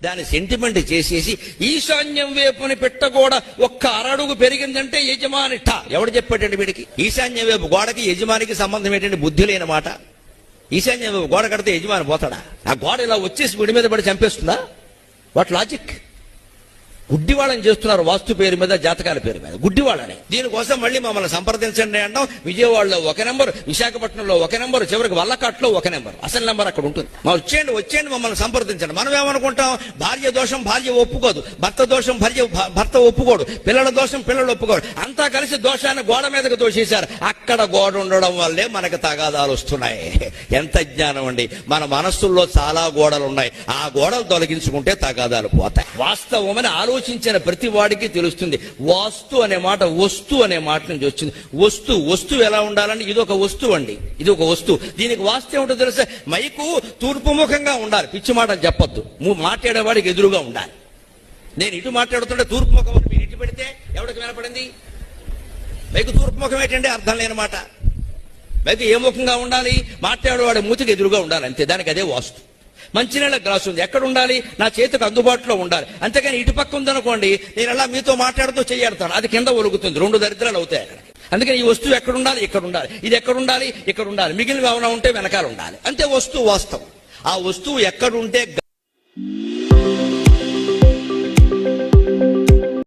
దాని సెంటిమెంట్ చేసేసి ఈశాన్యం వైపుని పెట్టగోడ ఒక్క అరడుగు పెరిగిందంటే యజమాని ఎవడు చెప్పాడండి వీడికి? ఈశాన్యం వైపు గోడకి యజమానికి సంబంధం ఏంటంటే బుద్ధి లేని మాట. ఈశాన్యం వైపు గోడ కడితే యజమాని పోతాడా? ఆ గోడ ఇలా వచ్చేసి వీడి మీద పడి చంపేస్తుందా? What logic? గుడ్డివాళ్ళని చేస్తున్నారు వాస్తు పేరు మీద, జాతకాల పేరు మీద గుడ్డివాళ్ళని. దీనికోసం మళ్ళీ మమ్మల్ని సంప్రదించండి అంటాం. విజయవాడలో ఒక నెంబర్, విశాఖపట్నంలో ఒక నెంబర్, చివరికి వల్లకాట్లో ఒక నెంబర్, అసలు నెంబర్ అక్కడ ఉంటుంది. వచ్చేయండి మమ్మల్ని సంప్రదించండి. మనం ఏమనుకుంటాం? భార్య దోషం భార్య ఒప్పుకోదు, భర్త దోషం భర్త ఒప్పుకోడు, పిల్లల దోషం పిల్లలు ఒప్పుకోడు, అంతా కలిసి దోషాన్ని గోడ మీదకి దోషేశారు. అక్కడ గోడ ఉండడం వల్లే మనకు తగాదాలు వస్తున్నాయి. ఎంత జ్ఞానం అండి! మన మనస్సుల్లో చాలా గోడలు ఉన్నాయి. ఆ గోడలు తొలగించుకుంటే తగాదాలు పోతాయి. వాస్తవమని ఆలోచించిన ప్రతి వాడికి తెలుస్తుంది. వాస్తు అనే మాట వస్తు అనే మాట నుంచి వచ్చింది. వస్తువు ఎలా ఉండాలని? ఇది ఒక వస్తువు అండి, ఇది ఒక వస్తువు. దీనికి వాస్తు ఏమిటో తెలుసా? మైకు తూర్పు ముఖంగా ఉండాలి, పిచ్చి మాటలు చెప్పొద్దు. మాట్లాడేవాడికి ఎదురుగా ఉండాలి. నేను ఇటు మాట్లాడుతుంటే తూర్పు ముఖం మీరు ఇటు పెడితే ఎవరికి వినపడింది? మైకు తూర్పు ముఖం ఏంటంటే అర్థం లేని మాట. మైకు ఏ ముఖంగా ఉండాలి? మాట్లాడేవాడి మూతికి ఎదురుగా ఉండాలి, అంతే. దానికి అదే వాస్తు. మంచినీళ్ళ గ్లాసు ఉంది, ఎక్కడ ఉండాలి? నా చేతికి అందుబాటులో ఉండాలి. అంతేగాని ఇటు పక్క ఉందనుకోండి, నేను అలా మీతో మాట్లాడుతూ చెయ్యాడుతాను, అది కింద ఒలుగుతుంది, 2 దరిద్రాలు అవుతాయి అక్కడ. అందుకని ఈ వస్తువు ఎక్కడ ఉండాలి? ఇక్కడ ఉండాలి. ఇది ఎక్కడ ఉండాలి? ఇక్కడ ఉండాలి. మిగిలిన ఏమైనా ఉంటే వెనకాల ఉండాలి, అంతే. వస్తువు వాస్తవం. ఆ వస్తువు ఎక్కడుంటే